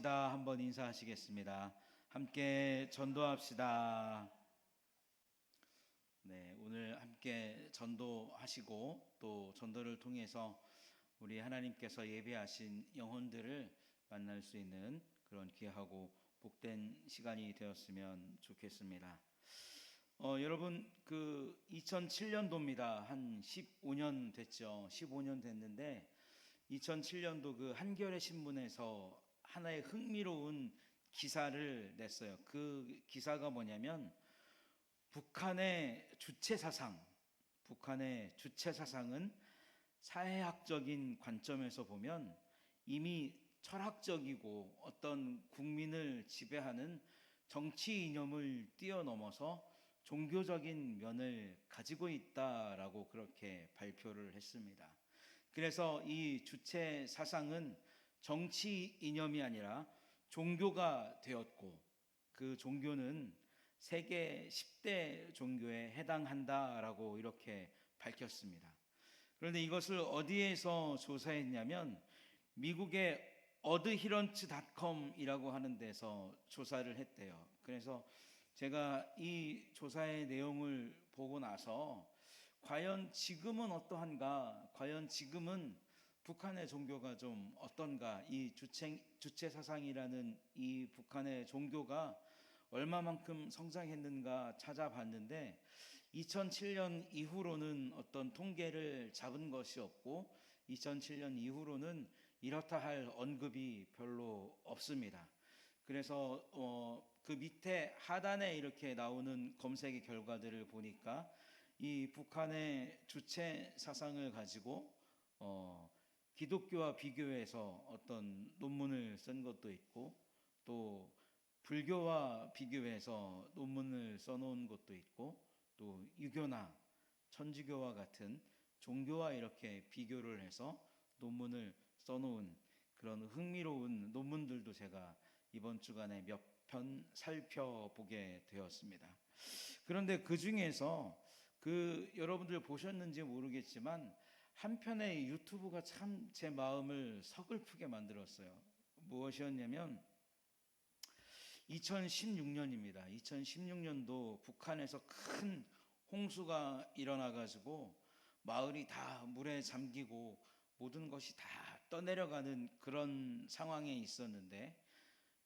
전도합시다. 한번 인사하시겠습니다. 함께 전도합시다. 네, 오늘 함께 전도하시고 또 전도를 통해서 우리 하나님께서 예비하신 영혼들을 만날 수 있는 그런 귀하고 복된 시간이 되었으면 좋겠습니다. 여러분, 2007년도입니다. 한 15년 됐죠. 15년 됐는데 2007년도 그 한겨레 신문에서 하나의 흥미로운 기사를 냈어요. 그 기사가 뭐냐면 북한의 주체 사상은 사회학적인 관점에서 보면 이미 철학적이고 어떤 국민을 지배하는 정치 이념을 뛰어넘어서 종교적인 면을 가지고 있다라고 그렇게 발표를 했습니다. 그래서 이 주체 사상은 정치 이념이 아니라 종교가 되었고, 그 종교는 세계 10대 종교에 해당한다라고 이렇게 밝혔습니다. 그런데 이것을 어디에서 조사했냐면 미국의 어드히런츠닷컴이라고 하는 데서 조사를 했대요. 그래서 제가 이 조사의 내용을 보고 나서 과연 지금은 어떠한가? 과연 지금은 북한의 종교가 좀 어떤가? 이 주체 사상이라는 이 북한의 종교가 얼마만큼 성장했는가 찾아봤는데 2007년 이후로는 어떤 통계를 잡은 것이 없고 2007년 이후로는 이렇다 할 언급이 별로 없습니다. 그래서 그 밑에 하단에 이렇게 나오는 검색의 결과들을 보니까 이 북한의 주체 사상을 가지고 기독교와 비교해서 어떤 논문을 쓴 것도 있고 또 불교와 비교해서 논문을 써놓은 것도 있고 또 유교나 천주교와 같은 종교와 이렇게 비교를 해서 논문을 써놓은 그런 흥미로운 논문들도 제가 이번 주간에 몇 편 살펴보게 되었습니다. 그런데 그 중에서 여러분들 보셨는지 모르겠지만 한 편의 유튜브가 참 제 마음을 서글프게 만들었어요. 무엇이었냐면 2016년입니다. 2016년도 북한에서 큰 홍수가 일어나가지고 마을이 다 물에 잠기고 모든 것이 다 떠내려가는 그런 상황에 있었는데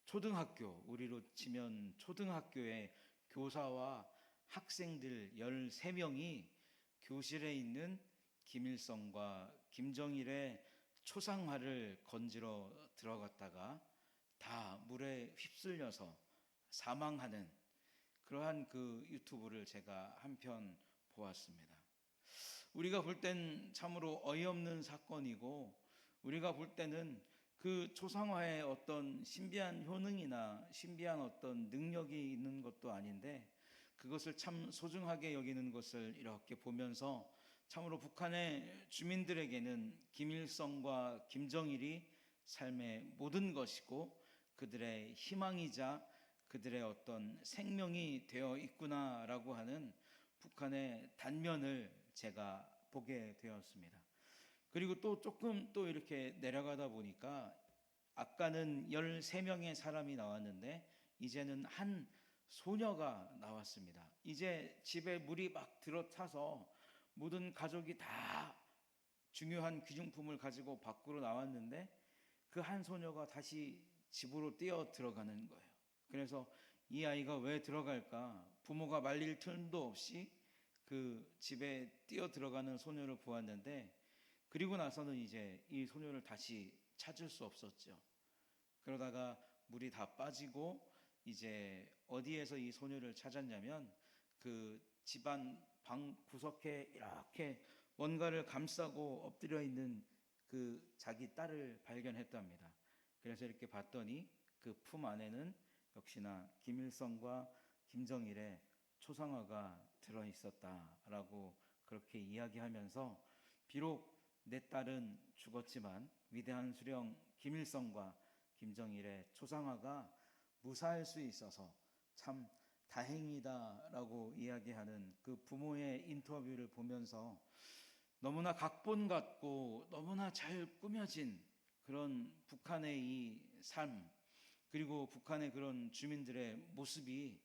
초등학교, 우리로 치면 초등학교의 교사와 학생들 13명이 교실에 있는 김일성과 김정일의 초상화를 건지러 들어갔다가 다 물에 휩쓸려서 사망하는 그러한 그 유튜브를 제가 한편 보았습니다. 우리가 볼 땐 참으로 어이없는 사건이고 우리가 볼 때는 그 초상화에 어떤 신비한 효능이나 신비한 어떤 능력이 있는 것도 아닌데 그것을 참 소중하게 여기는 것을 이렇게 보면서 참으로 북한의 주민들에게는 김일성과 김정일이 삶의 모든 것이고 그들의 희망이자 그들의 어떤 생명이 되어 있구나라고 하는 북한의 단면을 제가 보게 되었습니다. 그리고 또 조금 또 이렇게 내려가다 보니까 아까는 13명의 사람이 나왔는데 이제는 한 소녀가 나왔습니다. 이제 집에 물이 막 들어차서 모든 가족이 다 중요한 귀중품을 가지고 밖으로 나왔는데 그 한 소녀가 다시 집으로 뛰어 들어가는 거예요. 그래서 이 아이가 왜 들어갈까? 부모가 말릴 틈도 없이 그 집에 뛰어 들어가는 소녀를 보았는데 그리고 나서는 이제 이 소녀를 다시 찾을 수 없었죠. 그러다가 물이 다 빠지고 이제 어디에서 이 소녀를 찾았냐면 그 집안 방 구석에 이렇게 뭔가를 감싸고 엎드려 있는 그 자기 딸을 발견했답니다. 그래서 이렇게 봤더니 그 품 안에는 역시나 김일성과 김정일의 초상화가 들어 있었다라고 그렇게 이야기하면서 비록 내 딸은 죽었지만 위대한 수령 김일성과 김정일의 초상화가 무사할 수 있어서 참 다행이다라고 이야기하는 그 부모의 인터뷰를 보면서 너무나 각본 같고 너무나 잘 꾸며진 그런 북한의 이 삶, 그리고 북한의 그런 주민들의 모습이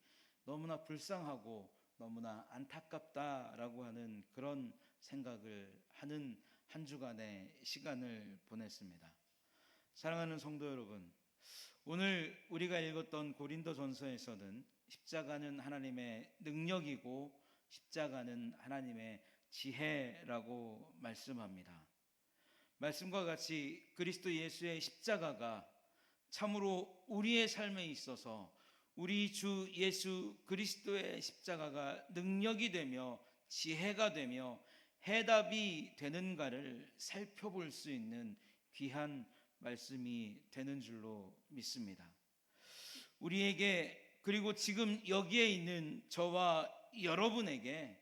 너무나 불쌍하고 너무나 안타깝다라고 하는 그런 생각을 하는 한 주간의 시간을 보냈습니다. 사랑하는 성도 여러분, 오늘 우리가 읽었던 고린도전서에서는 십자가는 하나님의 능력이고 십자가는 하나님의 지혜라고 말씀합니다. 말씀과 같이 그리스도 예수의 십자가가 참으로 우리의 삶에 있어서 우리 주 예수 그리스도의 십자가가 능력이 되며 지혜가 되며 해답이 되는가를 살펴볼 수 있는 귀한 말씀이 되는 줄로 믿습니다. 우리에게, 그리고 지금 여기에 있는 저와 여러분에게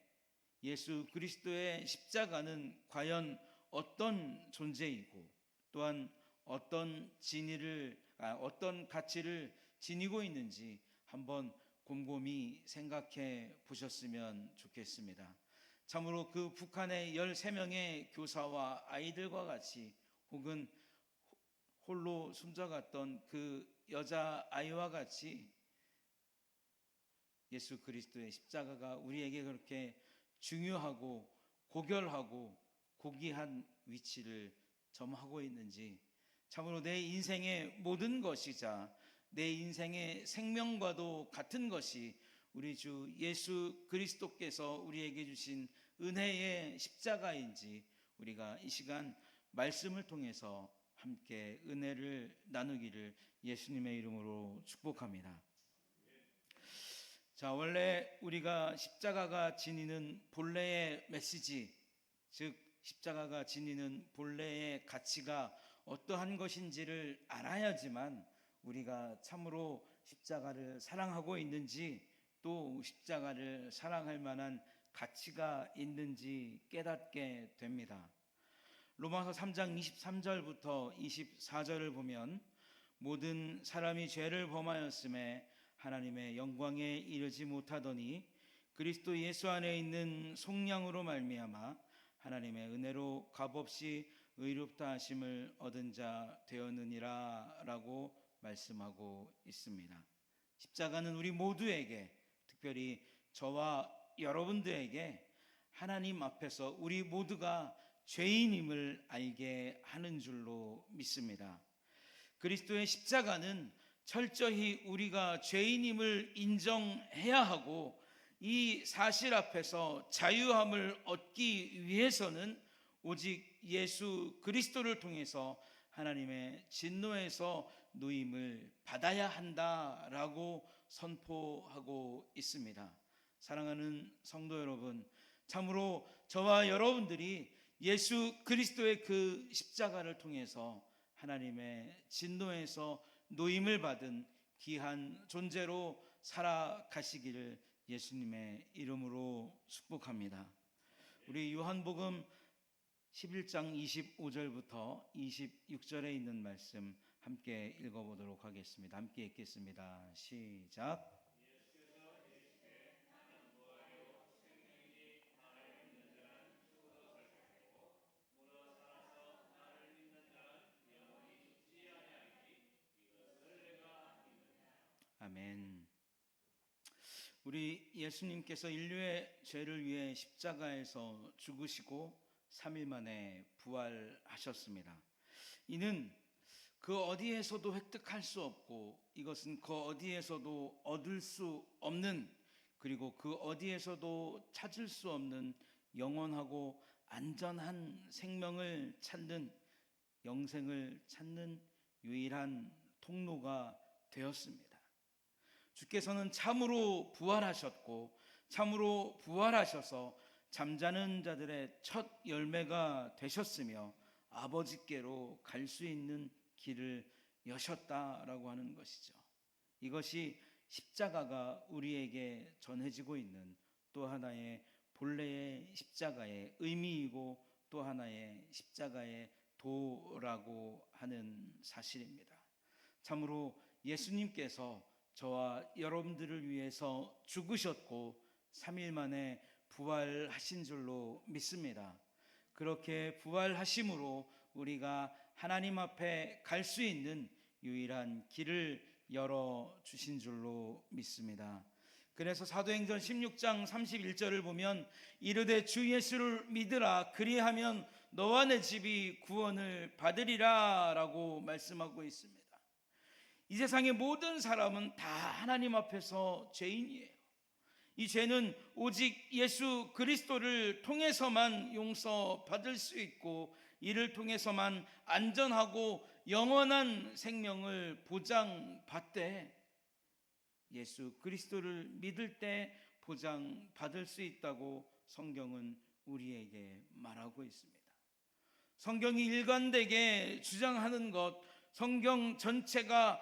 예수 그리스도의 십자가는 과연 어떤 존재이고 또한 어떤 가치를 지니고 있는지 한번 곰곰이 생각해 보셨으면 좋겠습니다. 참으로 그 북한의 13명의 교사와 아이들과 같이, 혹은 홀로 숨져갔던 그 여자아이와 같이 예수 그리스도의 십자가가 우리에게 그렇게 중요하고 고결하고 고귀한 위치를 점하고 있는지, 참으로 내 인생의 모든 것이자 내 인생의 생명과도 같은 것이 우리 주 예수 그리스도께서 우리에게 주신 은혜의 십자가인지, 우리가 이 시간 말씀을 통해서 함께 은혜를 나누기를 예수님의 이름으로 축복합니다. 자, 원래 우리가 십자가가 지니는 본래의 메시지, 즉 십자가가 지니는 본래의 가치가 어떠한 것인지를 알아야지만 우리가 참으로 십자가를 사랑하고 있는지, 또 십자가를 사랑할 만한 가치가 있는지 깨닫게 됩니다. 로마서 3장 23절부터 24절을 보면, 모든 사람이 죄를 범하였음에 하나님의 영광에 이르지 못하더니 그리스도 예수 안에 있는 속량으로 말미암아 하나님의 은혜로 값없이 의롭다 하심을 얻은 자 되었느니라 라고 말씀하고 있습니다. 십자가는 우리 모두에게, 특별히 저와 여러분들에게 하나님 앞에서 우리 모두가 죄인임을 알게 하는 줄로 믿습니다. 그리스도의 십자가는 철저히 우리가 죄인임을 인정해야 하고, 이 사실 앞에서 자유함을 얻기 위해서는 오직 예수 그리스도를 통해서 하나님의 진노에서 노임을 받아야 한다라고 선포하고 있습니다. 사랑하는 성도 여러분, 참으로 저와 여러분들이 예수 그리스도의 그 십자가를 통해서 하나님의 진노에서 노임을 받은 귀한 존재로 살아가시기를 예수님의 이름으로 축복합니다. 우리 요한복음 11장 25절부터 26절에 있는 말씀 함께 읽어보도록 하겠습니다. 함께 읽겠습니다. 시작. 아멘. 우리 예수님께서 인류의 죄를 위해 십자가에서 죽으시고 3일 만에 부활하셨습니다. 이는 그 어디에서도 획득할 수 없고, 이것은 그 어디에서도 얻을 수 없는, 그리고 그 어디에서도 찾을 수 없는 영원하고 안전한 생명을 찾는, 영생을 찾는 유일한 통로가 되었습니다. 주께서는 참으로 부활하셨고, 참으로 부활하셔서 잠자는 자들의 첫 열매가 되셨으며 아버지께로 갈 수 있는 길을 여셨다라고 하는 것이죠. 이것이 십자가가 우리에게 전해지고 있는 또 하나의 본래의 십자가의 의미이고, 또 하나의 십자가의 도라고 하는 사실입니다. 참으로 예수님께서 저와 여러분들을 위해서 죽으셨고 3일 만에 부활하신 줄로 믿습니다. 그렇게 부활하심으로 우리가 하나님 앞에 갈 수 있는 유일한 길을 열어주신 줄로 믿습니다. 그래서 사도행전 16장 31절을 보면 이르되 주 예수를 믿으라 그리하면 너와 내 집이 구원을 받으리라 라고 말씀하고 있습니다. 이 세상의 모든 사람은 다 하나님 앞에서 죄인이에요. 이 죄는 오직 예수 그리스도를 통해서만 용서받을 수 있고 이를 통해서만 안전하고 영원한 생명을 보장받되 예수 그리스도를 믿을 때 보장받을 수 있다고 성경은 우리에게 말하고 있습니다. 성경이 일관되게 주장하는 것, 성경 전체가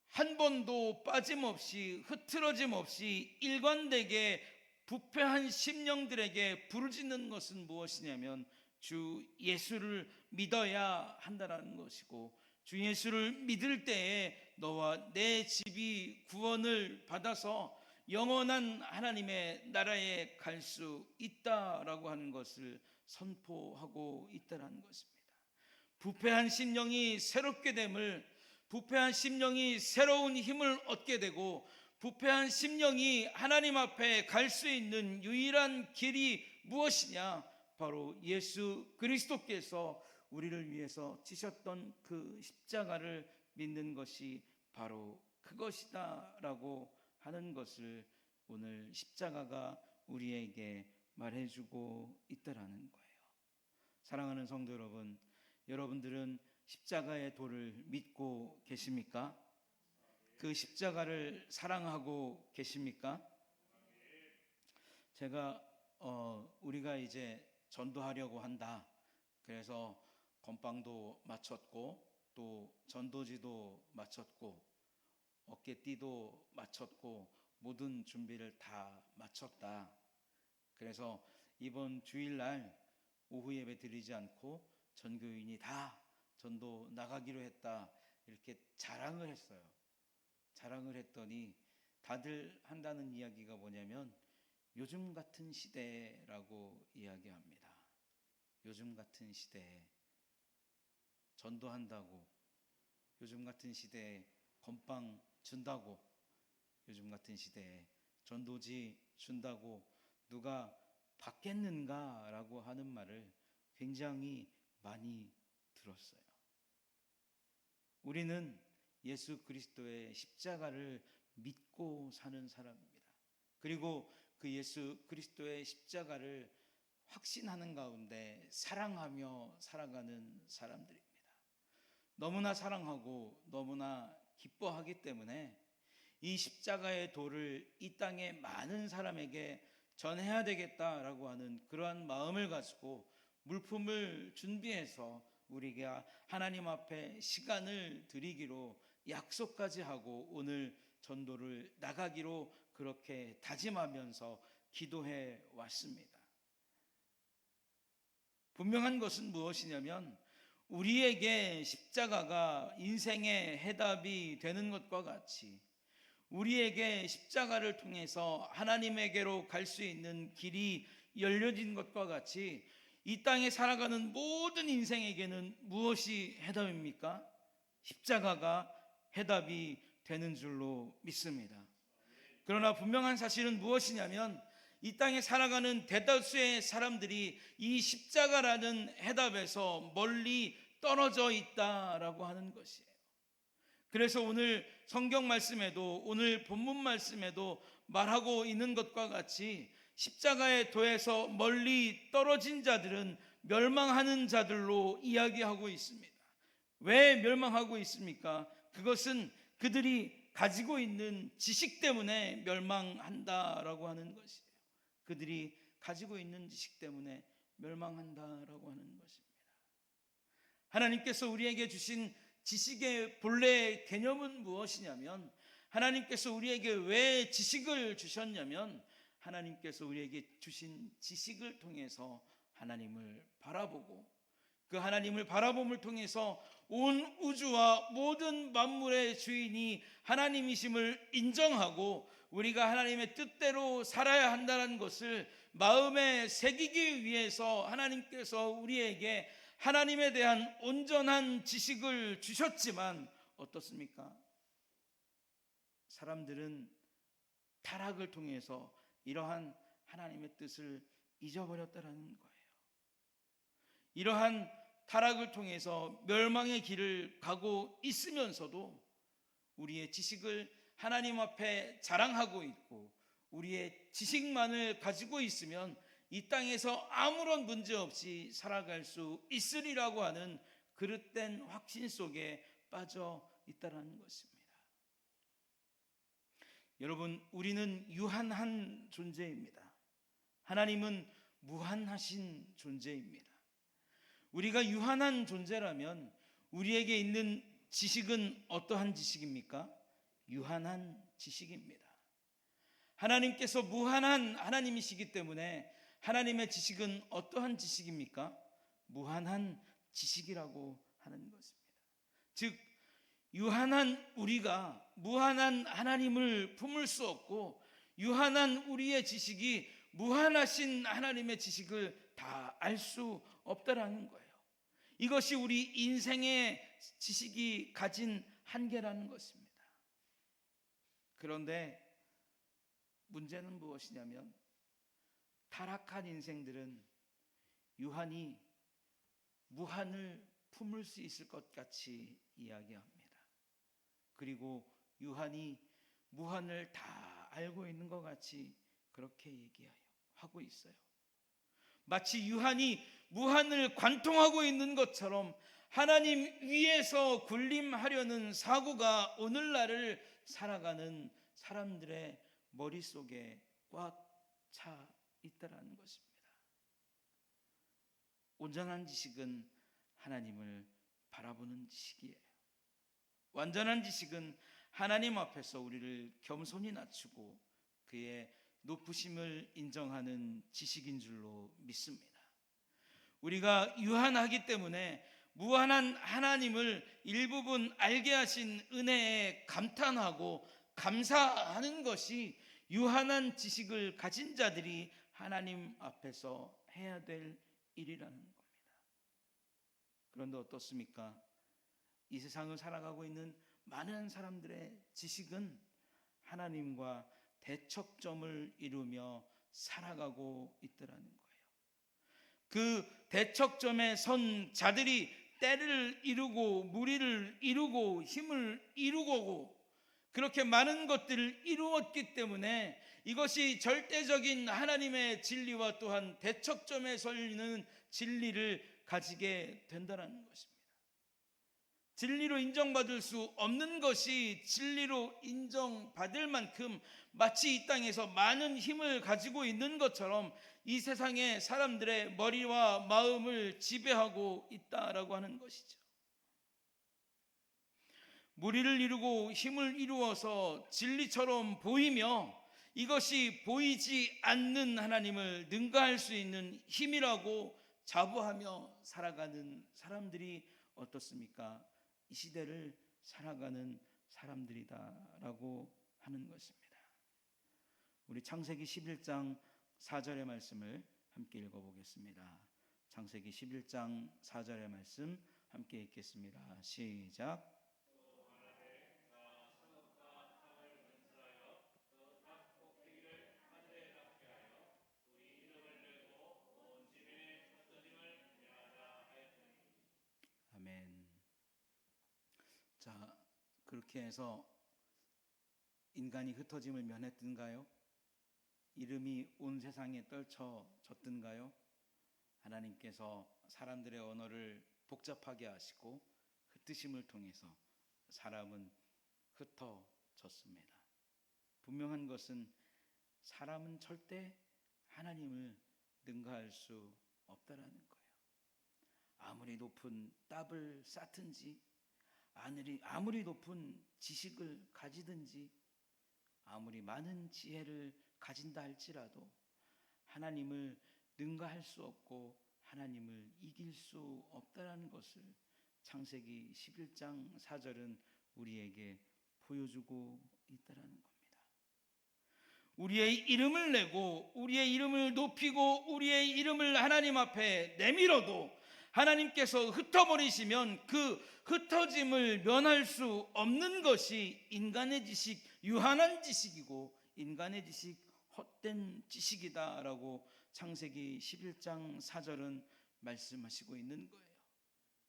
한 번도 빠짐없이 흐트러짐 없이 일관되게 부패한 심령들에게 부르짖는 것은 무엇이냐면 주 예수를 믿어야 한다는 것이고 주 예수를 믿을 때에 너와 내 집이 구원을 받아서 영원한 하나님의 나라에 갈 수 있다라고 하는 것을 선포하고 있다는 것입니다. 부패한 심령이 새롭게 됨을, 부패한 심령이 새로운 힘을 얻게 되고 부패한 심령이 하나님 앞에 갈 수 있는 유일한 길이 무엇이냐? 바로 예수 그리스도께서 우리를 위해서 지셨던 그 십자가를 믿는 것이 바로 그것이다 라고 하는 것을 오늘 십자가가 우리에게 말해주고 있다라는 거예요. 사랑하는 성도 여러분, 여러분들은 십자가의 도를 믿고 계십니까? 그 십자가를 사랑하고 계십니까? 제가 우리가 이제 전도하려고 한다. 그래서 건빵도 마쳤고 또 전도지도 마쳤고 어깨띠도 마쳤고 모든 준비를 다 마쳤다. 그래서 이번 주일날 오후 예배 드리지 않고 전교인이 다 전도 나가기로 했다. 이렇게 자랑을 했어요. 자랑을 했더니 다들 한다는 이야기가 뭐냐면 요즘 같은 시대라고 이야기합니다. 요즘 같은 시대에 전도한다고, 요즘 같은 시대에 건빵 준다고, 요즘 같은 시대에 전도지 준다고 누가 받겠는가라고 하는 말을 굉장히 많이 들었어요. 우리는 예수 그리스도의 십자가를 믿고 사는 사람입니다. 그리고 그 예수 그리스도의 십자가를 확신하는 가운데 사랑하며 살아가는 사람들입니다. 너무나 사랑하고 너무나 기뻐하기 때문에 이 십자가의 도를 이 땅의 많은 사람에게 전해야 되겠다라고 하는 그러한 마음을 가지고 물품을 준비해서 우리가 하나님 앞에 시간을 드리기로 약속까지 하고 오늘 전도를 나가기로 그렇게 다짐하면서 기도해 왔습니다. 분명한 것은 무엇이냐면 우리에게 십자가가 인생의 해답이 되는 것과 같이 우리에게 십자가를 통해서 하나님에게로 갈 수 있는 길이 열려진 것과 같이 이 땅에 살아가는 모든 인생에게는 무엇이 해답입니까? 십자가가 해답이 되는 줄로 믿습니다. 그러나 분명한 사실은 무엇이냐면 이 땅에 살아가는 대다수의 사람들이 이 십자가라는 해답에서 멀리 떨어져 있다라고 하는 것이에요. 그래서 오늘 성경 말씀에도 오늘 본문 말씀에도 말하고 있는 것과 같이 십자가의 도에서 멀리 떨어진 자들은 멸망하는 자들로 이야기하고 있습니다. 왜 멸망하고 있습니까? 그것은 그들이 가지고 있는 지식 때문에 멸망한다라고 하는 것이에요. 그들이 가지고 있는 지식 때문에 멸망한다라고 하는 것입니다. 하나님께서 우리에게 주신 지식의 본래 개념은 무엇이냐면 하나님께서 우리에게 왜 지식을 주셨냐면 하나님께서 우리에게 주신 지식을 통해서 하나님을 바라보고 그 하나님을 바라봄을 통해서 온 우주와 모든 만물의 주인이 하나님이심을 인정하고 우리가 하나님의 뜻대로 살아야 한다는 것을 마음에 새기기 위해서 하나님께서 우리에게 하나님에 대한 온전한 지식을 주셨지만 어떻습니까? 사람들은 타락을 통해서 이러한 하나님의 뜻을 잊어버렸다라는 거예요. 이러한 타락을 통해서 멸망의 길을 가고 있으면서도 우리의 지식을 하나님 앞에 자랑하고 있고 우리의 지식만을 가지고 있으면 이 땅에서 아무런 문제 없이 살아갈 수 있으리라고 하는 그릇된 확신 속에 빠져 있다는 것입니다. 여러분, 우리는 유한한 존재입니다. 하나님은 무한하신 존재입니다. 우리가 유한한 존재라면 우리에게 있는 지식은 어떠한 지식입니까? 유한한 지식입니다. 하나님께서 무한한 하나님이시기 때문에 하나님의 지식은 어떠한 지식입니까? 무한한 지식이라고 하는 것입니다. 즉 유한한 우리가 무한한 하나님을 품을 수 없고 유한한 우리의 지식이 무한하신 하나님의 지식을 다 알 수 없다라는 거예요. 이것이 우리 인생의 지식이 가진 한계라는 것입니다. 그런데 문제는 무엇이냐면 타락한 인생들은 유한히 무한을 품을 수 있을 것 같이 이야기합니다. 그리고 유한히 무한을 다 알고 있는 것 같이 그렇게 얘기하고 있어요. 마치 유한히 무한을 관통하고 있는 것처럼 하나님 위에서 군림하려는 사고가 오늘날을 살아가는 사람들의 머릿속에 꽉 차 있다라는 것입니다. 온전한 지식은 하나님을 바라보는 지식이에요. 완전한 지식은 하나님 앞에서 우리를 겸손히 낮추고 그의 높으심을 인정하는 지식인 줄로 믿습니다. 우리가 유한하기 때문에 무한한 하나님을 일부분 알게 하신 은혜에 감탄하고 감사하는 것이 유한한 지식을 가진 자들이 하나님 앞에서 해야 될 일이라는 겁니다. 그런데 어떻습니까? 이 세상을 살아가고 있는 많은 사람들의 지식은 하나님과 대척점을 이루며 살아가고 있더라는 거예요. 그 대척점에 선 자들이 때를 이루고 무리를 이루고 힘을 이루고 그렇게 많은 것들을 이루었기 때문에 이것이 절대적인 하나님의 진리와 또한 대척점에 서 있는 진리를 가지게 된다는 것입니다. 진리로 인정받을 수 없는 것이 진리로 인정받을 만큼 마치 이 땅에서 많은 힘을 가지고 있는 것처럼 이 세상의 사람들의 머리와 마음을 지배하고 있다라고 하는 것이죠. 무리를 이루고 힘을 이루어서 진리처럼 보이며 이것이 보이지 않는 하나님을 능가할 수 있는 힘이라고 자부하며 살아가는 사람들이 어떻습니까? 이 시대를 살아가는 사람들이다라고 하는 것입니다. 우리 창세기 11장 4절의 말씀을 함께 읽어보겠습니다. 창세기 11장 4절의 말씀 함께 읽겠습니다. 시작. 아멘. 자, 그렇게 해서 인간이 흩어짐을 면했던가요? 이름이 온 세상에 떨쳐졌던가요? 하나님께서 사람들의 언어를 복잡하게 하시고 흩으심을 통해서 사람은 흩어졌습니다. 분명한 것은 사람은 절대 하나님을 능가할 수 없다라는 거예요. 아무리 높은 답을 쌓든지 아무리 높은 지식을 가지든지 아무리 많은 지혜를 가진다 할지라도 하나님을 능가할 수 없고 하나님을 이길 수 없다라는 것을 창세기 11장 4절은 우리에게 보여주고 있다라는 겁니다. 우리의 이름을 내고 우리의 이름을 높이고 우리의 이름을 하나님 앞에 내밀어도 하나님께서 흩어버리시면 그 흩어짐을 면할 수 없는 것이 인간의 지식, 유한한 지식이고 인간의 지식, 헛된 지식이다라고 창세기 11장 4절은 말씀하시고 있는 거예요.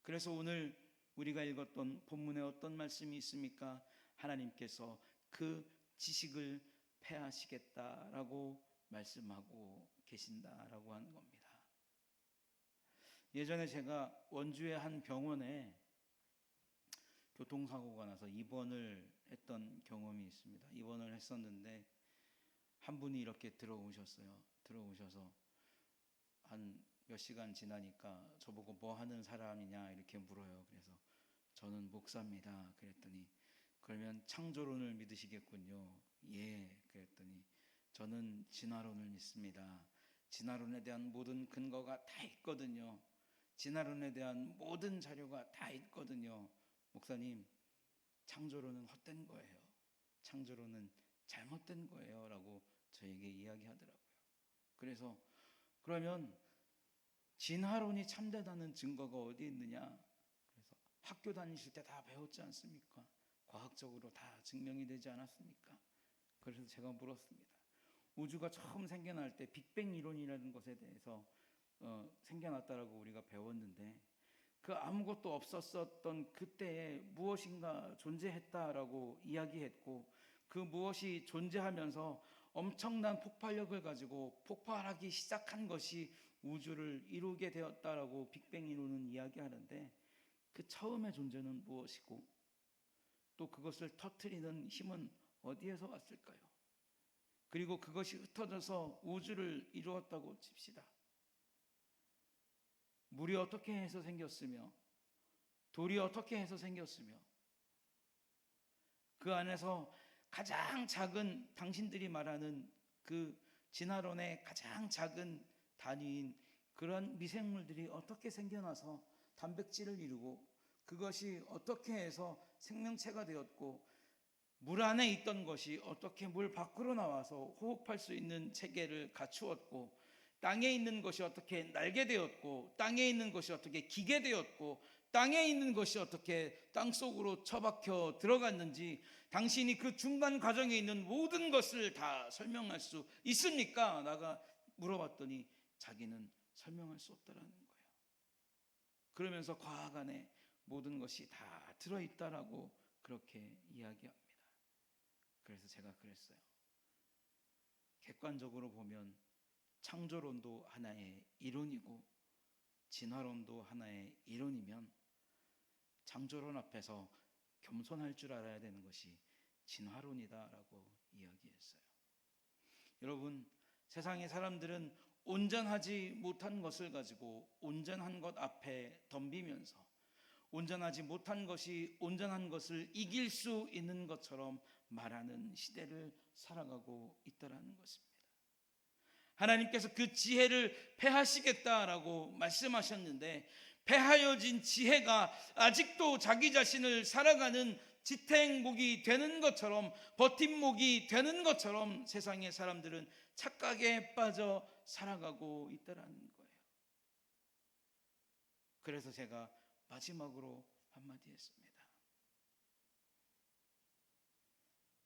그래서 오늘 우리가 읽었던 본문에 어떤 말씀이 있습니까? 하나님께서 그 지식을 폐하시겠다라고 말씀하고 계신다라고 하는 겁니다. 예전에 제가 원주의 한 병원에 교통사고가 나서 입원을 했던 경험이 있습니다. 입원을 했었는데 한 분이 이렇게 들어오셨어요. 들어오셔서 한 몇 시간 지나니까 저보고 뭐 하는 사람이냐 이렇게 물어요. 그래서 저는 목사입니다. 그랬더니 그러면 창조론을 믿으시겠군요. 예. 그랬더니 저는 진화론을 믿습니다. 진화론에 대한 모든 근거가 다 있거든요. 진화론에 대한 모든 자료가 다 있거든요. 목사님, 창조론은 헛된 거예요. 창조론은 잘못된 거예요. 라고 저에게 이야기하더라고요. 그래서 그러면 진화론이 참되다는 증거가 어디 있느냐? 그래서 학교 다니실 때 다 배웠지 않습니까? 과학적으로 다 증명이 되지 않았습니까? 그래서 제가 물었습니다. 우주가 처음 생겨날 때 빅뱅 이론이라는 것에 대해서 생겨났다라고 우리가 배웠는데 그 아무것도 없었던 그때에 무엇인가 존재했다라고 이야기했고 그 무엇이 존재하면서 엄청난 폭발력을 가지고 폭발하기 시작한 것이 우주를 이루게 되었다라고 빅뱅 이론은 이야기하는데 그 처음의 존재는 무엇이고 또 그것을 터뜨리는 힘은 어디에서 왔을까요? 그리고 그것이 흩어져서 우주를 이루었다고 칩시다. 물이 어떻게 해서 생겼으며 돌이 어떻게 해서 생겼으며 그 안에서 가장 작은 당신들이 말하는 그 진화론의 가장 작은 단위인 그런 미생물들이 어떻게 생겨나서 단백질을 이루고 그것이 어떻게 해서 생명체가 되었고 물 안에 있던 것이 어떻게 물 밖으로 나와서 호흡할 수 있는 체계를 갖추었고 땅에 있는 것이 어떻게 날게 되었고 땅에 있는 것이 어떻게 기게 되었고 땅에 있는 것이 어떻게 땅속으로 처박혀 들어갔는지 당신이 그 중간 과정에 있는 모든 것을 다 설명할 수 있습니까? 나가 물어봤더니 자기는 설명할 수 없다라는 거예요. 그러면서 과학 안에 모든 것이 다 들어있다라고 그렇게 이야기합니다. 그래서 제가 그랬어요. 객관적으로 보면 창조론도 하나의 이론이고 진화론도 하나의 이론이면 창조론 앞에서 겸손할 줄 알아야 되는 것이 진화론이다라고 이야기했어요. 여러분, 세상의 사람들은 온전하지 못한 것을 가지고 온전한 것 앞에 덤비면서 온전하지 못한 것이 온전한 것을 이길 수 있는 것처럼 말하는 시대를 살아가고 있다라는 것입니다. 하나님께서 그 지혜를 폐하시겠다라고 말씀하셨는데 폐하여진 지혜가 아직도 자기 자신을 살아가는 지탱목이 되는 것처럼 버팀목이 되는 것처럼 세상의 사람들은 착각에 빠져 살아가고 있다라는 거예요. 그래서 제가 마지막으로 한마디 했습니다.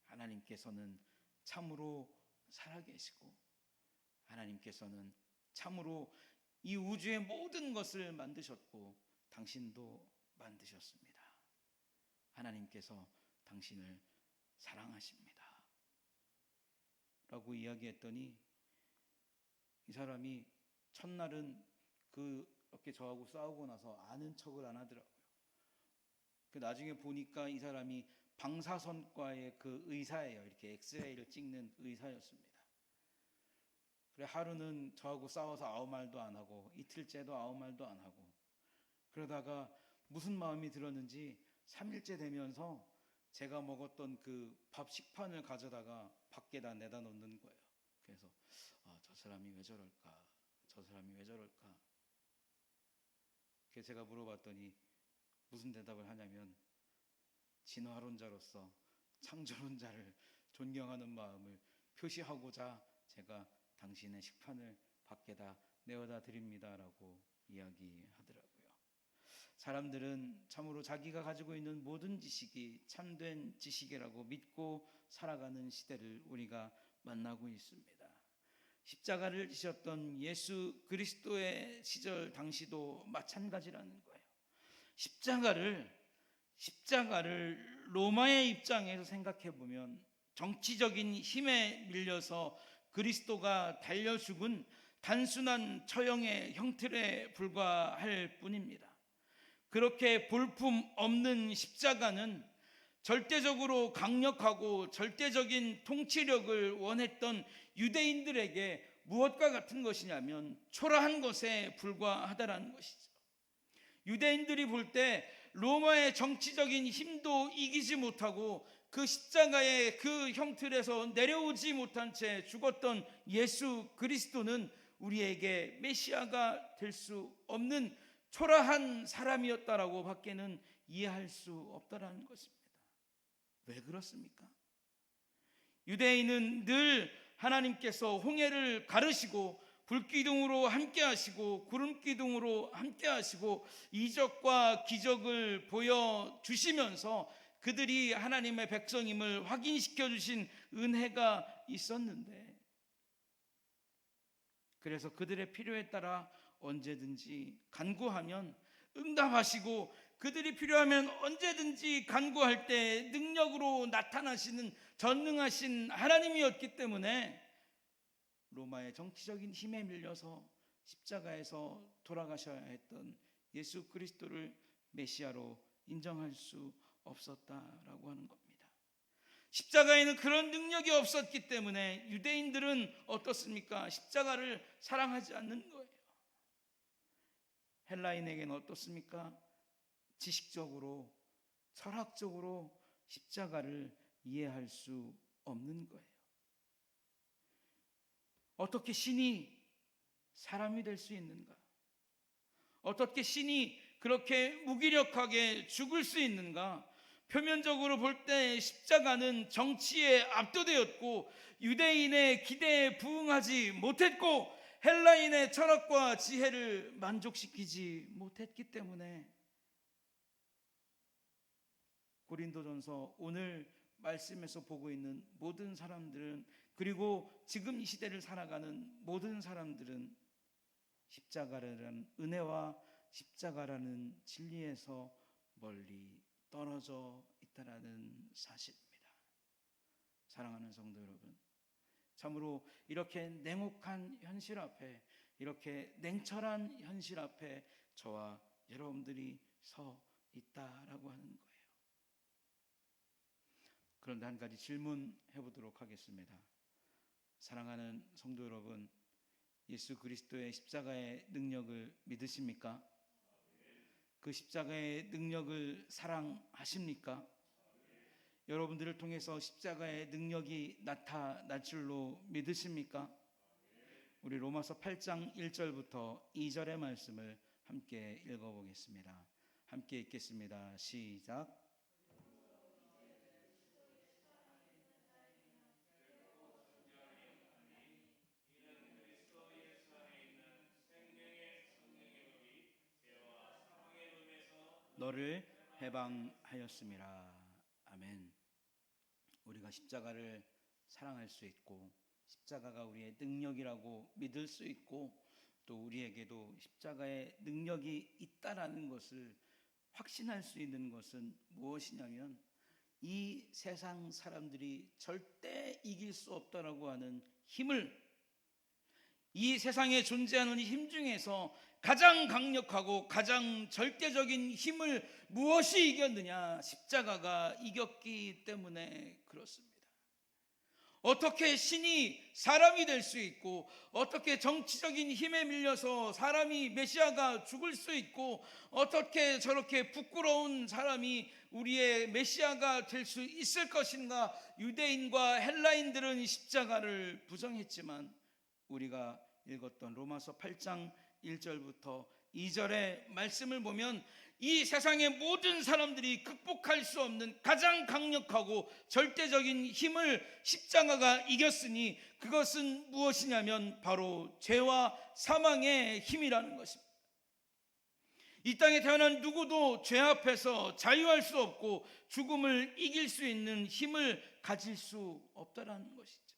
하나님께서는 참으로 살아계시고 하나님께서는 참으로 이 우주의 모든 것을 만드셨고 당신도 만드셨습니다. 하나님께서 당신을 사랑하십니다. 라고 이야기했더니 이 사람이 첫날은 그렇게 저하고 싸우고 나서 아는 척을 안 하더라고요. 그 나중에 보니까 이 사람이 방사선과의 그 의사예요. 이렇게 엑스레이를 찍는 의사였습니다. 그래 하루는 저하고 싸워서 아무 말도 안 하고 이틀째도 아무 말도 안 하고 그러다가 무슨 마음이 들었는지 3일째 되면서 제가 먹었던 그 밥 식판을 가져다가 밖에다 내다 놓는 거예요. 그래서 저 사람이 왜 저럴까? 저 사람이 왜 저럴까? 그래서 제가 물어봤더니 무슨 대답을 하냐면 진화론자로서 창조론자를 존경하는 마음을 표시하고자 제가 당신의 식판을 밖에다 내어다 드립니다라고 이야기하더라고요. 사람들은 참으로 자기가 가지고 있는 모든 지식이 참된 지식이라고 믿고 살아가는 시대를 우리가 만나고 있습니다. 십자가를 지셨던 예수 그리스도의 시절 당시도 마찬가지라는 거예요. 십자가를 로마의 입장에서 생각해 보면 정치적인 힘에 밀려서 그리스도가 달려 죽은 단순한 처형의 형틀에 불과할 뿐입니다. 그렇게 볼품 없는 십자가는 절대적으로 강력하고 절대적인 통치력을 원했던 유대인들에게 무엇과 같은 것이냐면 초라한 것에 불과하다라는 것이죠. 유대인들이 볼 때 로마의 정치적인 힘도 이기지 못하고 그 십자가의 그 형틀에서 내려오지 못한 채 죽었던 예수 그리스도는 우리에게 메시아가 될 수 없는 초라한 사람이었다라고 밖에는 이해할 수 없다라는 것입니다. 왜 그렇습니까? 유대인은 늘 하나님께서 홍해를 가르시고 불기둥으로 함께 하시고 구름 기둥으로 함께 하시고 이적과 기적을 보여주시면서 그들이 하나님의 백성임을 확인시켜 주신 은혜가 있었는데, 그래서 그들의 필요에 따라 언제든지 간구하면 응답하시고 그들이 필요하면 언제든지 간구할 때 능력으로 나타나시는 전능하신 하나님이었기 때문에 로마의 정치적인 힘에 밀려서 십자가에서 돌아가셔야 했던 예수 그리스도를 메시아로 인정할 수 없었다라고 하는 겁니다. 십자가에는 그런 능력이 없었기 때문에 유대인들은 어떻습니까? 십자가를 사랑하지 않는 거예요. 헬라인에게는 어떻습니까? 지식적으로, 철학적으로 십자가를 이해할 수 없는 거예요. 어떻게 신이 사람이 될 수 있는가? 어떻게 신이 그렇게 무기력하게 죽을 수 있는가? 표면적으로 볼 때 십자가는 정치에 압도되었고 유대인의 기대에 부응하지 못했고 헬라인의 철학과 지혜를 만족시키지 못했기 때문에 고린도전서 오늘 말씀에서 보고 있는 모든 사람들은, 그리고 지금 이 시대를 살아가는 모든 사람들은 십자가라는 은혜와 십자가라는 진리에서 멀리 떨어져 있다라는 사실입니다. 사랑하는 성도 여러분, 참으로 이렇게 냉혹한 현실 앞에, 이렇게 냉철한 현실 앞에 저와 여러분들이 서 있다라고 하는 거예요. 그런데 한 가지 질문해 보도록 하겠습니다. 사랑하는 성도 여러분, 예수 그리스도의 십자가의 능력을 믿으십니까? 그 십자가의 능력을 사랑하십니까? 여러분들을 통해서 십자가의 능력이 나타날 줄로 믿으십니까? 우리 로마서 8장 1절부터 2절의 말씀을 함께 읽어보겠습니다. 함께 읽겠습니다. 시작. 너를 해방하였음이라. 아멘. 우리가 십자가를 사랑할 수 있고 십자가가 우리의 능력이라고 믿을 수 있고 또 우리에게도 십자가의 능력이 있다라는 것을 확신할 수 있는 것은 무엇이냐면 이 세상 사람들이 절대 이길 수 없다라고 하는 힘을, 이 세상에 존재하는 힘 중에서 가장 강력하고 가장 절대적인 힘을 무엇이 이겼느냐? 십자가가 이겼기 때문에 그렇습니다. 어떻게 신이 사람이 될 수 있고 어떻게 정치적인 힘에 밀려서 사람이 메시아가 죽을 수 있고 어떻게 저렇게 부끄러운 사람이 우리의 메시아가 될 수 있을 것인가? 유대인과 헬라인들은 십자가를 부정했지만 우리가 읽었던 로마서 8장 1절부터 2절의 말씀을 보면 이 세상의 모든 사람들이 극복할 수 없는 가장 강력하고 절대적인 힘을 십자가가 이겼으니 그것은 무엇이냐면 바로 죄와 사망의 힘이라는 것입니다. 이 땅에 태어난 누구도 죄 앞에서 자유할 수 없고 죽음을 이길 수 있는 힘을 가질 수 없다라는 것이죠.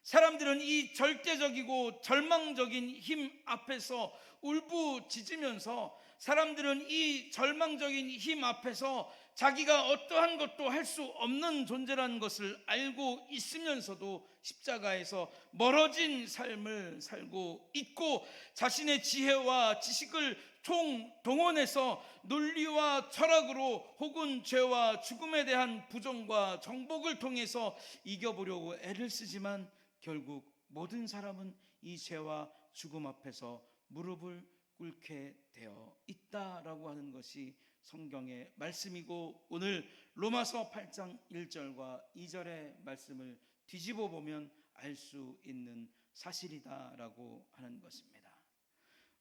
사람들은 이 절대적이고 절망적인 힘 앞에서 울부짖으면서, 사람들은 이 절망적인 힘 앞에서 자기가 어떠한 것도 할 수 없는 존재라는 것을 알고 있으면서도 십자가에서 멀어진 삶을 살고 있고, 자신의 지혜와 지식을 총동원해서 논리와 철학으로 혹은 죄와 죽음에 대한 부정과 정복을 통해서 이겨보려고 애를 쓰지만 결국 모든 사람은 이 죄와 죽음 앞에서 무릎을 꿇게 되어 있다라고 하는 것이 성경의 말씀이고, 오늘 로마서 8장 1절과 2절의 말씀을 뒤집어 보면 알 수 있는 사실이다라고 하는 것입니다.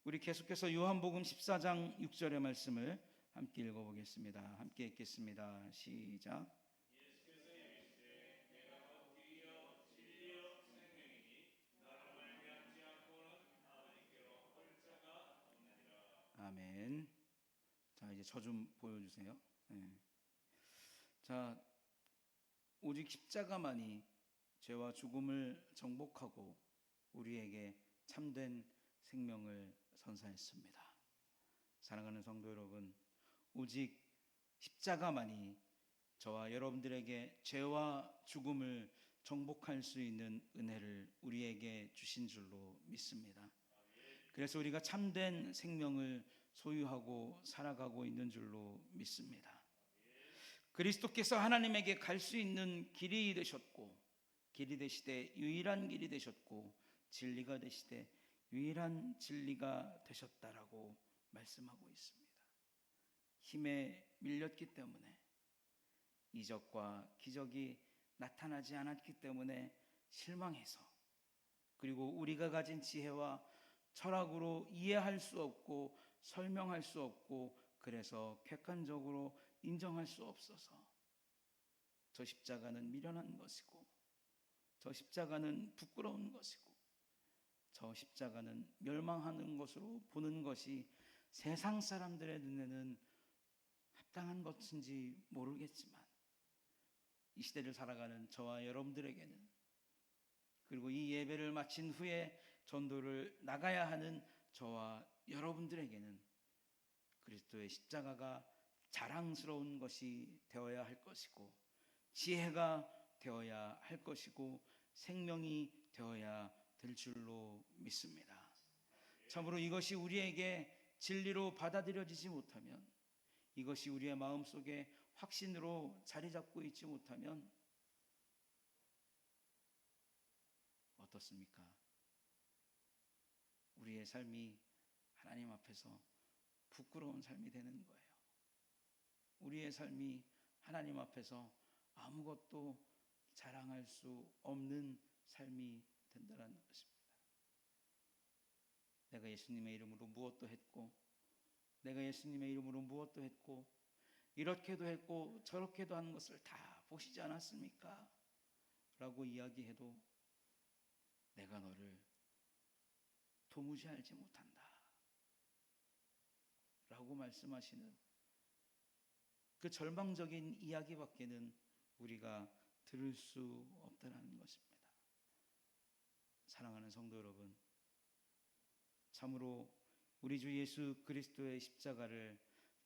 우리 계속해서 요한복음 14장 6절의 말씀을 함께 읽어보겠습니다. 함께 읽겠습니다. 시작. 아멘. 자, 이제 저 좀 보여주세요. 네. 자, 오직 십자가만이 죄와 죽음을 정복하고 우리에게 참된 생명을 선사했습니다. 사랑하는 성도 여러분, 오직 십자가만이 저와 여러분들에게 죄와 죽음을 정복할 수 있는 은혜를 우리에게 주신 줄로 믿습니다. 그래서 우리가 참된 생명을 소유하고 살아가고 있는 줄로 믿습니다. 그리스도께서 하나님에게 갈 수 있는 길이 되셨고, 길이 되시되 유일한 길이 되셨고, 진리가 되시되 유일한 진리가 되셨다라고 말씀하고 있습니다. 힘에 밀렸기 때문에, 이적과 기적이 나타나지 않았기 때문에 실망해서, 그리고 우리가 가진 지혜와 철학으로 이해할 수 없고 설명할 수 없고, 그래서 객관적으로 인정할 수 없어서 저 십자가는 미련한 것이고, 저 십자가는 부끄러운 것이고, 저 십자가는 멸망하는 것으로 보는 것이 세상 사람들의 눈에는 합당한 것인지 모르겠지만, 이 시대를 살아가는 저와 여러분들에게는, 그리고 이 예배를 마친 후에 전도를 나가야 하는 저와 여러분들에게는 그리스도의 십자가가 자랑스러운 것이 되어야 할 것이고, 지혜가 되어야 할 것이고, 생명이 되어야 될 줄로 믿습니다. 참으로 이것이 우리에게 진리로 받아들여지지 못하면, 이것이 우리의 마음속에 확신으로 자리 잡고 있지 못하면 어떻습니까? 우리의 삶이 하나님 앞에서 부끄러운 삶이 되는 거예요. 우리의 삶이 하나님 앞에서 아무것도 자랑할 수 없는 삶이 된다는 것입니다. 내가 예수님의 이름으로 무엇도 했고, 내가 예수님의 이름으로 무엇도 했고, 이렇게도 했고 저렇게도 하는 것을 다 보시지 않았습니까? 라고 이야기해도 내가 너를 도무지 알지 못한다 라고 말씀하시는 그 절망적인 이야기밖에는 우리가 들을 수 없다는 것입니다. 사랑하는 성도 여러분, 참으로 우리 주 예수 그리스도의 십자가를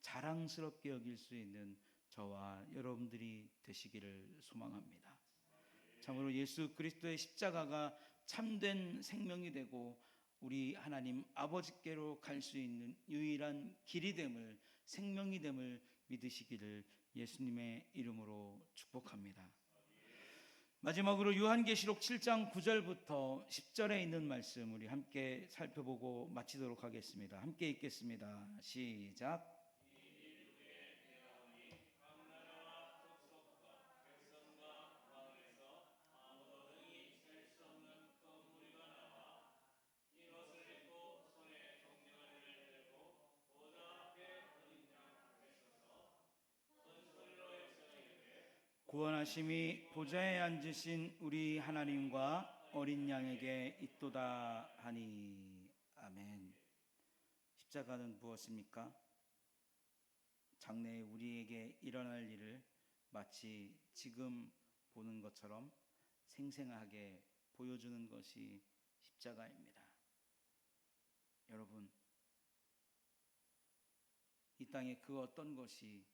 자랑스럽게 여길 수 있는 저와 여러분들이 되시기를 소망합니다. 참으로 예수 그리스도의 십자가가 참된 생명이 되고 우리 하나님 아버지께로 갈 수 있는 유일한 길이 됨을, 생명이 됨을 믿으시기를 예수님의 이름으로 축복합니다. 마지막으로 요한계시록 7장 9절부터 10절에 있는 말씀 우리 함께 살펴보고 마치도록 하겠습니다. 함께 읽겠습니다. 시작. 구원하심이 보좌에 앉으신 우리 하나님과 어린 양에게 있도다 하니. 아멘. 십자가는 무엇입니까? 장래에 우리에게 일어날 일을 마치 지금 보는 것처럼 생생하게 보여주는 것이 십자가입니다. 여러분, 이 땅에 그 어떤 것이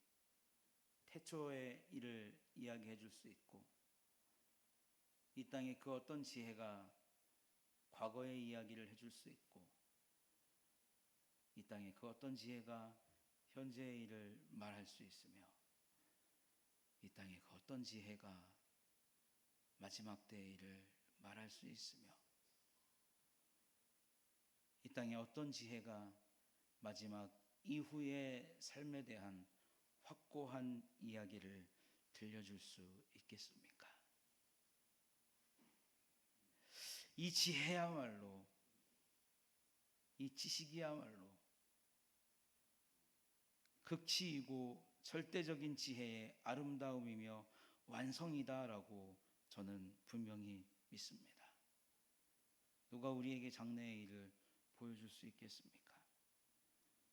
태초의 일을 이야기해 줄 수 있고, 이 땅에 그 어떤 지혜가 과거의 이야기를 해줄 수 있고, 이 땅에 그 어떤 지혜가 현재의 일을 말할 수 있으며, 이 땅에 그 어떤 지혜가 마지막 때의 일을 말할 수 있으며, 이 땅에 어떤 지혜가 마지막 이후의 삶에 대한 확고한 이야기를 들려줄 수 있겠습니까? 이 지혜야말로, 이 지식이야말로 극치이고 절대적인 지혜의 아름다움이며 완성이다라고 저는 분명히 믿습니다. 누가 우리에게 장래의 일을 보여줄 수 있겠습니까?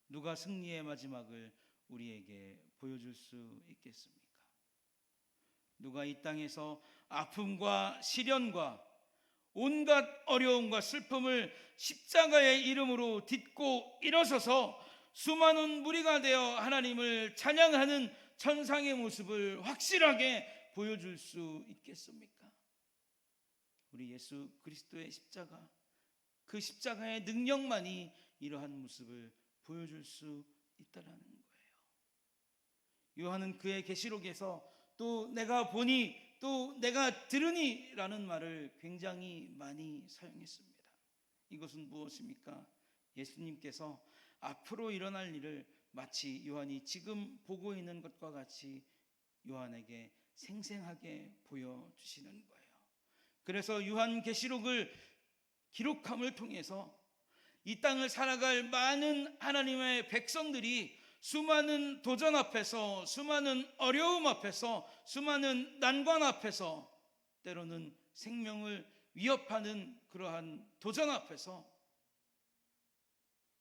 누가 승리의 마지막을 우리에게 보여줄 수 있겠습니까? 누가 이 땅에서 아픔과 시련과 온갖 어려움과 슬픔을 십자가의 이름으로 딛고 일어서서 수많은 무리가 되어 하나님을 찬양하는 천상의 모습을 확실하게 보여줄 수 있겠습니까? 우리 예수 그리스도의 십자가, 그 십자가의 능력만이 이러한 모습을 보여줄 수 있다라는 거예요. 요한은 그의 계시록에서 또 내가 보니 또 내가 들으니 라는 말을 굉장히 많이 사용했습니다. 이것은 무엇입니까? 예수님께서 앞으로 일어날 일을 마치 요한이 지금 보고 있는 것과 같이 요한에게 생생하게 보여주시는 거예요. 그래서 요한계시록을 기록함을 통해서 이 땅을 살아갈 많은 하나님의 백성들이 수많은 도전 앞에서, 수많은 어려움 앞에서, 수많은 난관 앞에서, 때로는 생명을 위협하는 그러한 도전 앞에서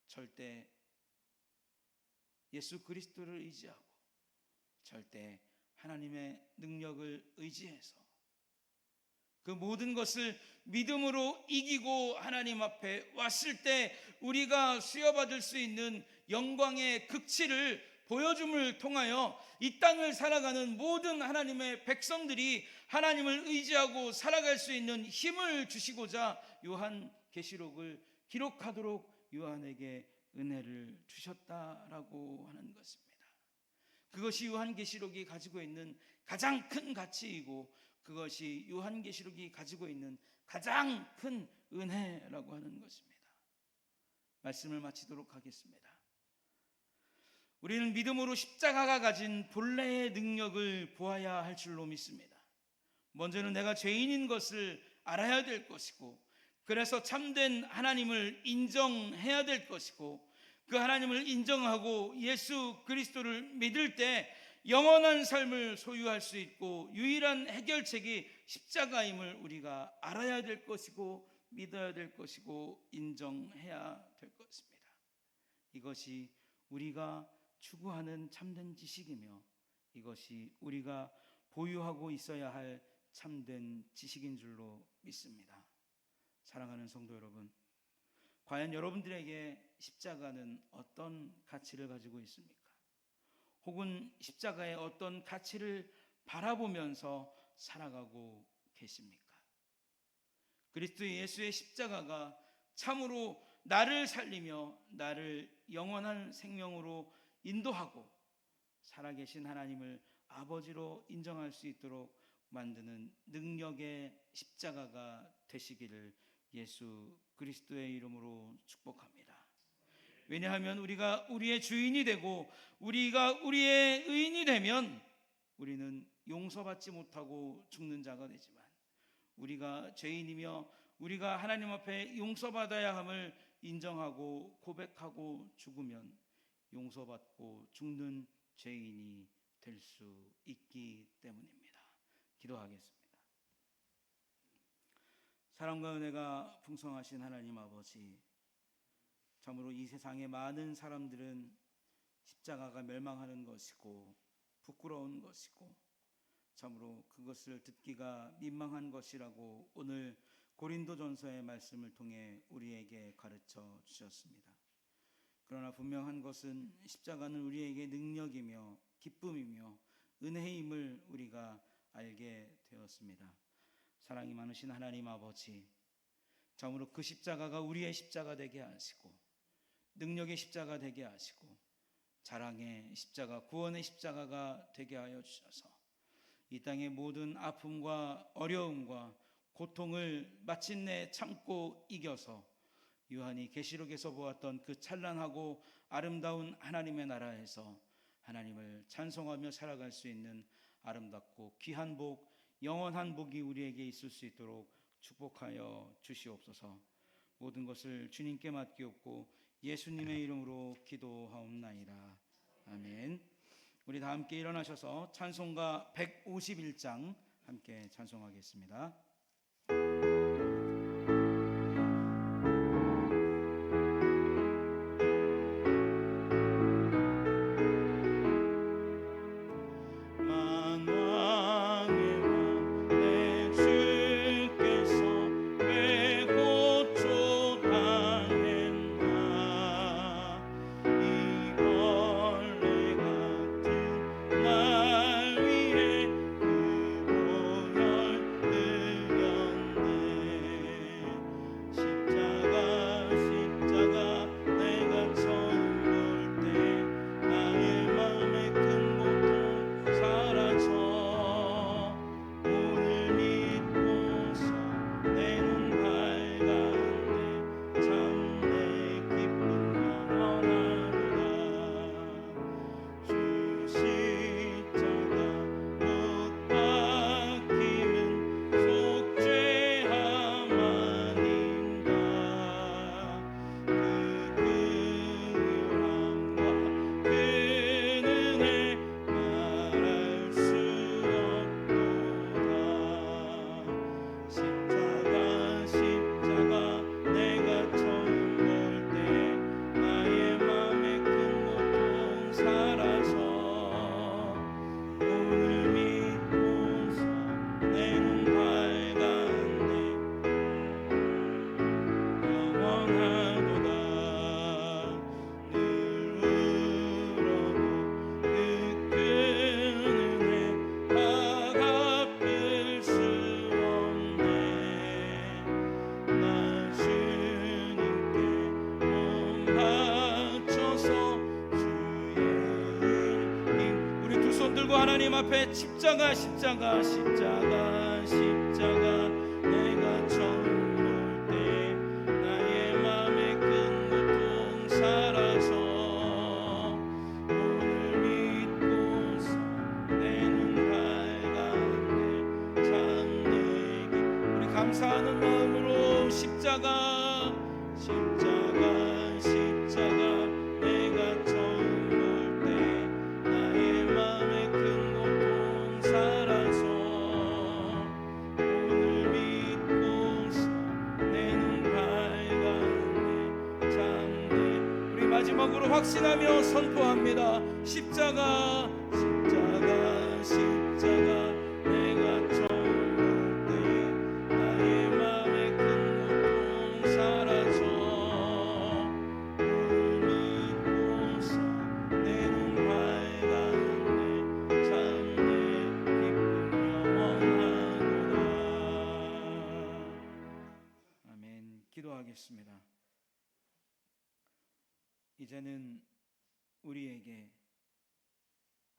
절대 예수 그리스도를 의지하고 절대 하나님의 능력을 의지해서 그 모든 것을 믿음으로 이기고 하나님 앞에 왔을 때 우리가 수여받을 수 있는 영광의 극치를 보여줌을 통하여 이 땅을 살아가는 모든 하나님의 백성들이 하나님을 의지하고 살아갈 수 있는 힘을 주시고자 요한계시록을 기록하도록 요한에게 은혜를 주셨다라고 하는 것입니다. 그것이 요한계시록이 가지고 있는 가장 큰 가치이고 그것이 요한계시록이 가지고 있는 가장 큰 은혜라고 하는 것입니다. 말씀을 마치도록 하겠습니다. 우리는 믿음으로 십자가가 가진 본래의 능력을 보아야 할 줄로 믿습니다. 먼저는 내가 죄인인 것을 알아야 될 것이고, 그래서 참된 하나님을 인정해야 될 것이고, 그 하나님을 인정하고 예수 그리스도를 믿을 때 영원한 삶을 소유할 수 있고 유일한 해결책이 십자가임을 우리가 알아야 될 것이고 믿어야 될 것이고 인정해야 될 것입니다. 이것이 우리가 추구하는 참된 지식이며 이것이 우리가 보유하고 있어야 할 참된 지식인 줄로 믿습니다. 사랑하는 성도 여러분, 과연 여러분들에게 십자가는 어떤 가치를 가지고 있습니까? 혹은 십자가의 어떤 가치를 바라보면서 살아가고 계십니까? 그리스도 예수의 십자가가 참으로 나를 살리며 나를 영원한 생명으로 인도하고 살아계신 하나님을 아버지로 인정할 수 있도록 만드는 능력의 십자가가 되시기를 예수 그리스도의 이름으로 축복합니다. 왜냐하면 우리가 우리의 주인이 되고 우리가 우리의 의인이 되면 우리는 용서받지 못하고 죽는 자가 되지만, 우리가 죄인이며 우리가 하나님 앞에 용서받아야 함을 인정하고 고백하고 죽으면 용서받고 죽는 죄인이 될 수 있기 때문입니다. 기도하겠습니다. 사랑과 은혜가 풍성하신 하나님 아버지, 참으로 이 세상의 많은 사람들은 십자가가 멸망하는 것이고 부끄러운 것이고 참으로 그것을 듣기가 민망한 것이라고 오늘 고린도전서의 말씀을 통해 우리에게 가르쳐 주셨습니다. 그러나 분명한 것은 십자가는 우리에게 능력이며 기쁨이며 은혜임을 우리가 알게 되었습니다. 사랑이 많으신 하나님 아버지, 참으로 그 십자가가 우리의 십자가 되게 하시고 능력의 십자가 되게 하시고 자랑의 십자가, 구원의 십자가가 되게 하여 주셔서 이 땅의 모든 아픔과 어려움과 고통을 마침내 참고 이겨서 요한이 계시록에서 보았던 그 찬란하고 아름다운 하나님의 나라에서 하나님을 찬송하며 살아갈 수 있는 아름답고 귀한 복, 영원한 복이 우리에게 있을 수 있도록 축복하여 주시옵소서. 모든 것을 주님께 맡기옵고 예수님의 이름으로 기도하옵나이다. 아멘. 우리 다 함께 일어나셔서 찬송가 151장 함께 찬송하겠습니다. 하나님 앞에 십자가 십자가 십자가 십자가 내가 처음 볼 때 나의 맘의 큰 고통 사라져 오늘 믿고서 내 눈 밝았네 참 내게 우리 감사하는 마음으로 십자가 십자가 십자가 내가 처음 볼 때 나의 맘의 큰 고통 사라져 오늘 믿고서 내 눈 밝았네 참네 우리 마지막으로 확신하며 선포합니다. 십자가 십자가 십자가 내가 처음 볼 때 나의 맘의 큰 고통 사라져 오늘 믿고서 내 눈 밝았네 참내 기쁨 영원하도다. 아멘. 기도하겠습니다. 이제는 우리에게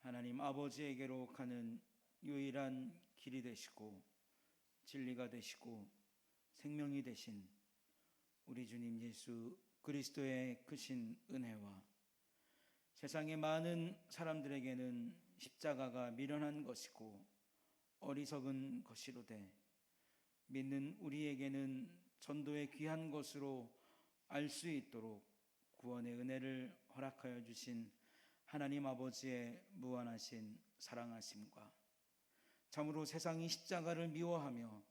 하나님 아버지에게로 가는 유일한 길이 되시고 진리가 되시고 생명이 되신 우리 주님 예수 그리스도의 크신 은혜와 세상의 많은 사람들에게는 십자가가 미련한 것이고 어리석은 것이로되 믿는 우리에게는 전도의 귀한 것으로 알 수 있도록 구원의 은혜를 허락하여 주신 하나님 아버지의 무한하신 사랑하심과 참으로 세상이 십자가를 미워하며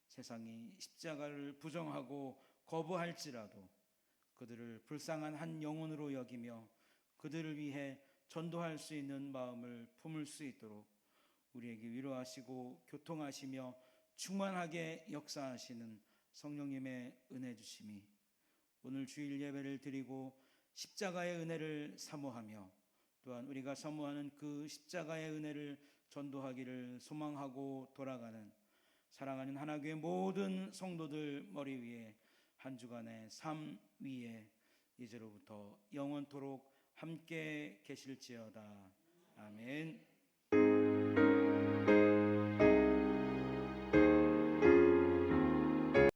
세상이 십자가를 부정하고 거부할지라도 그들을 불쌍한 한 영혼으로 여기며 그들을 위해 전도할 수 있는 마음을 품을 수 있도록 우리에게 위로하시고 교통하시며 충만하게 역사하시는 성령님의 은혜 주심이 오늘 주일 예배를 드리고 십자가의 은혜를 사모하며 또한 우리가 사모하는 그 십자가의 은혜를 전도하기를 소망하고 돌아가는 사랑하는 하나교회 모든 성도들 머리 위에 한 주간의 삶 위에 이제로부터 영원토록 함께 계실지어다. 아멘.